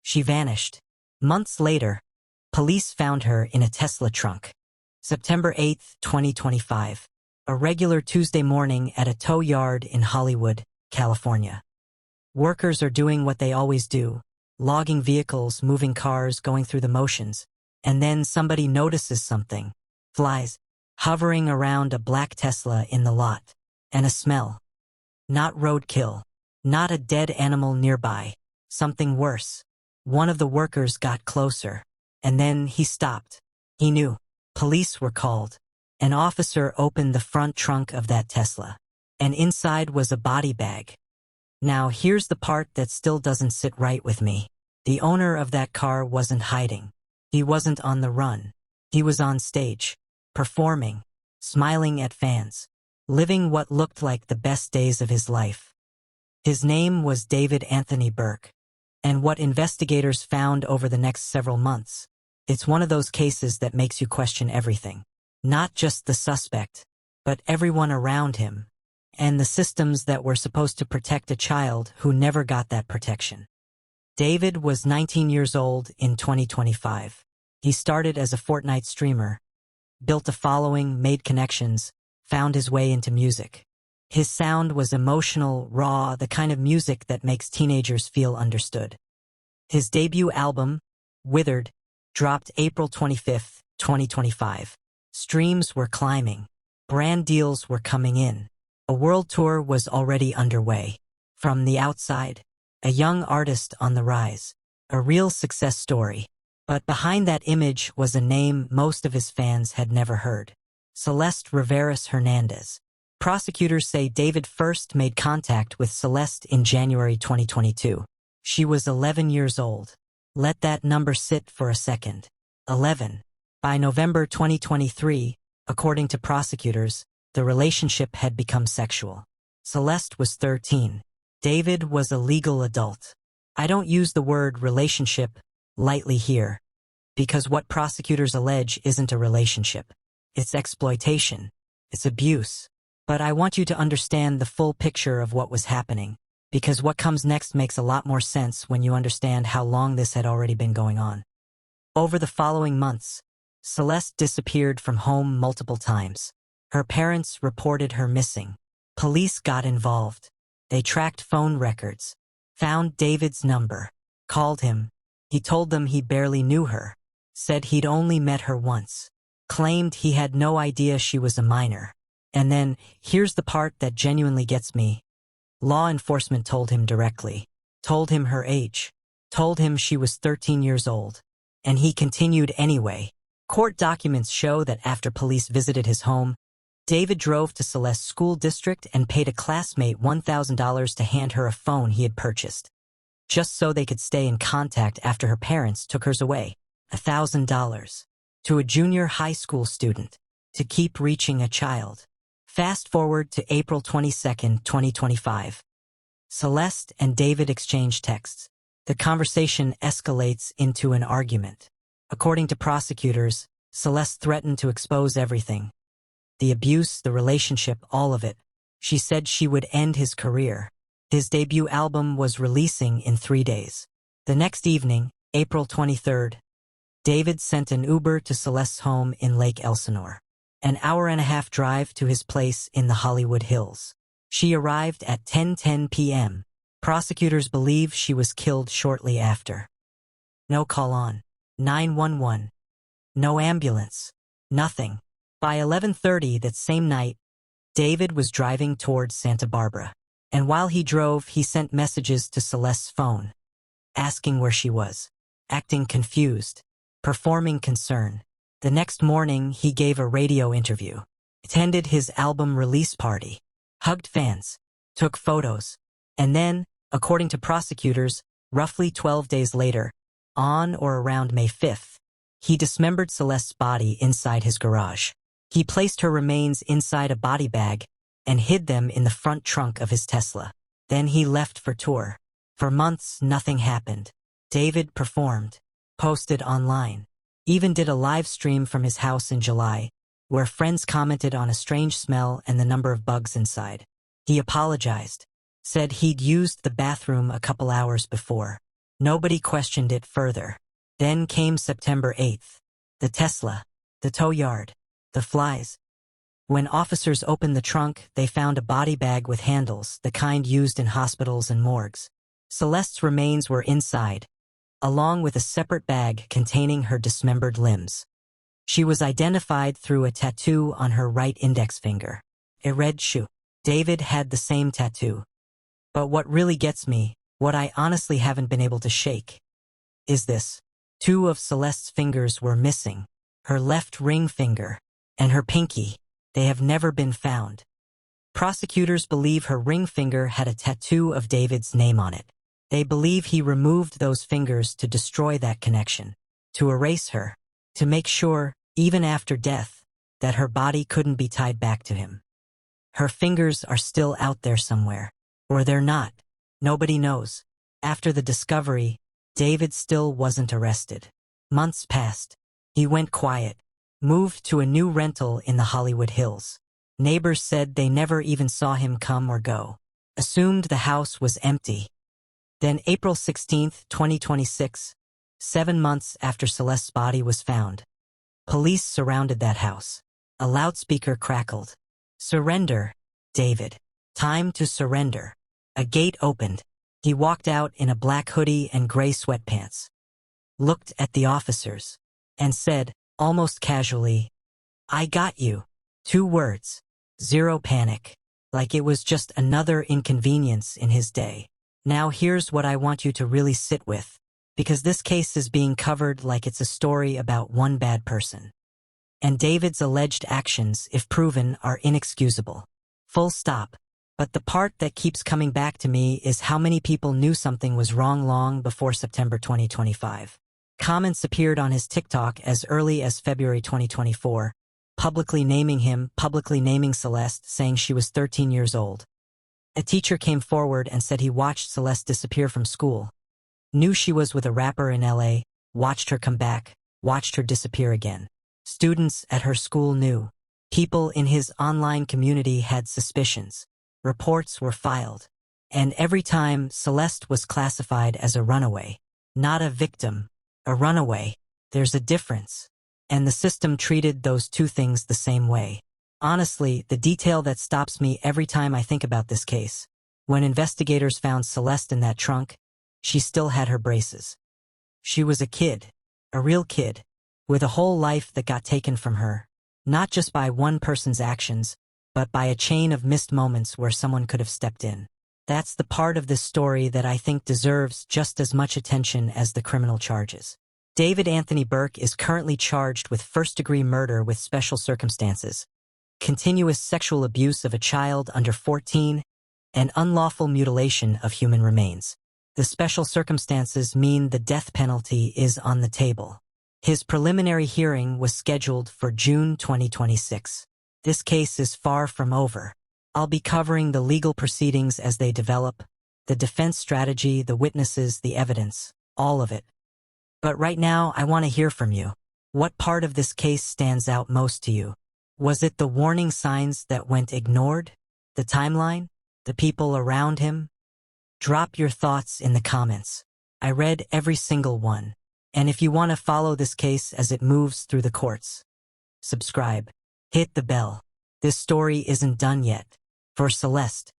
She vanished. Months later, police found her in a Tesla trunk. September 8, 2025. A regular Tuesday morning at a tow yard in Hollywood, California. Workers are doing what they always do, logging vehicles, moving cars, going through the motions. And then somebody notices something. Flies, hovering around a black Tesla in the lot. And a smell. Not roadkill. Not a dead animal nearby. Something worse. One of the workers got closer. And then he stopped. He knew. Police were called. An officer opened the front trunk of that Tesla. And inside was a body bag. Now here's the part that still doesn't sit right with me. The owner of that car wasn't hiding. He wasn't on the run. He was on stage, performing, smiling at fans, living what looked like the best days of his life. His name was David Anthony Burke. And what investigators found over the next several months, it's one of those cases that makes you question everything. Not just the suspect, but everyone around him, and the systems that were supposed to protect a child who never got that protection. David was 19 years old in 2025. He started as a Fortnite streamer, built a following, made connections, found his way into music. His sound was emotional, raw, the kind of music that makes teenagers feel understood. His debut album, Withered, dropped April 25, 2025. Streams were climbing. Brand deals were coming in. A world tour was already underway. From the outside, a young artist on the rise. A real success story. But behind that image was a name most of his fans had never heard. Celeste Hernandez. Prosecutors say David first made contact with Celeste in January 2022. She was 11 years old. Let that number sit for a second. 11. By November 2023, according to prosecutors, the relationship had become sexual. Celeste was 13. David was a legal adult. I don't use the word relationship lightly here, because what prosecutors allege isn't a relationship. It's exploitation. It's abuse. But I want you to understand the full picture of what was happening, because what comes next makes a lot more sense when you understand how long this had already been going on. Over the following months, Celeste disappeared from home multiple times. Her parents reported her missing. Police got involved. They tracked phone records, found David's number, called him. He told them he barely knew her, said he'd only met her once, claimed he had no idea she was a minor. And then, here's the part that genuinely gets me. Law enforcement told him directly, told him her age, told him she was 13 years old. And he continued anyway. Court documents show that after police visited his home, David drove to Celeste's school district and paid a classmate $1,000 to hand her a phone he had purchased, just so they could stay in contact after her parents took hers away. $1,000 to a junior high school student to keep reaching a child. Fast forward to April 22, 2025. Celeste and David exchange texts. The conversation escalates into an argument. According to prosecutors, Celeste threatened to expose everything. The abuse, the relationship, all of it. She said she would end his career. His debut album was releasing in 3 days. The next evening, April 23rd, David sent an Uber to Celeste's home in Lake Elsinore. An hour-and-a-half drive to his place in the Hollywood Hills. She arrived at 10:10 p.m. Prosecutors believe she was killed shortly after. No call on 911. No ambulance. Nothing. By 11:30 that same night, David was driving towards Santa Barbara. And while he drove, he sent messages to Celeste's phone, asking where she was, acting confused, performing concern. The next morning, he gave a radio interview, attended his album release party, hugged fans, took photos, and then, according to prosecutors, roughly 12 days later, on or around May 5th, he dismembered Celeste's body inside his garage. He placed her remains inside a body bag and hid them in the front trunk of his Tesla. Then he left for tour. For months, nothing happened. David performed, posted online, even did a live stream from his house in July, where friends commented on a strange smell and the number of bugs inside. He apologized, said he'd used the bathroom a couple hours before. Nobody questioned it further. Then came September 8th. The Tesla, the tow yard, the flies. When officers opened the trunk, they found a body bag with handles, the kind used in hospitals and morgues. Celeste's remains were inside, along with a separate bag containing her dismembered limbs. She was identified through a tattoo on her right index finger. It read "Shoe." David had the same tattoo. But what really gets me, what I honestly haven't been able to shake, is this. 2 of Celeste's fingers were missing, her left ring finger and her pinky. They have never been found. Prosecutors believe her ring finger had a tattoo of David's name on it. They believe he removed those fingers to destroy that connection, to erase her, to make sure, even after death, that her body couldn't be tied back to him. Her fingers are still out there somewhere. Or they're not. Nobody knows. After the discovery, David still wasn't arrested. Months passed. He went quiet, moved to a new rental in the Hollywood Hills. Neighbors said they never even saw him come or go. Assumed the house was empty. Then April 16, 2026, 7 months after Celeste's body was found, police surrounded that house. A loudspeaker crackled. "Surrender, David. Time to surrender." A gate opened. He walked out in a black hoodie and gray sweatpants, looked at the officers, and said, almost casually, "I got you." 2 words. Zero panic. Like it was just another inconvenience in his day. Now here's what I want you to really sit with, because this case is being covered like it's a story about one bad person. And David's alleged actions, if proven, are inexcusable. Full stop. But the part that keeps coming back to me is how many people knew something was wrong long before September 2025. Comments appeared on his TikTok as early as February 2024, publicly naming him, publicly naming Celeste, saying she was 13 years old. A teacher came forward and said he watched Celeste disappear from school, knew she was with a rapper in LA, watched her come back, watched her disappear again. Students at her school knew. People in his online community had suspicions. Reports were filed. And every time, Celeste was classified as a runaway. Not a victim, a runaway. There's a difference. And the system treated those 2 things the same way. Honestly, the detail that stops me every time I think about this case. When investigators found Celeste in that trunk, she still had her braces. She was a kid, a real kid, with a whole life that got taken from her. Not just by one person's actions, but by a chain of missed moments where someone could have stepped in. That's the part of this story that I think deserves just as much attention as the criminal charges. David Anthony Burke is currently charged with first-degree murder with special circumstances, continuous sexual abuse of a child under 14, and unlawful mutilation of human remains. The special circumstances mean the death penalty is on the table. His preliminary hearing was scheduled for June 2026. This case is far from over. I'll be covering the legal proceedings as they develop, the defense strategy, the witnesses, the evidence, all of it. But right now, I want to hear from you. What part of this case stands out most to you? Was it the warning signs that went ignored? The timeline? The people around him? Drop your thoughts in the comments. I read every single one. And if you want to follow this case as it moves through the courts, subscribe. Hit the bell. This story isn't done yet. For Celeste,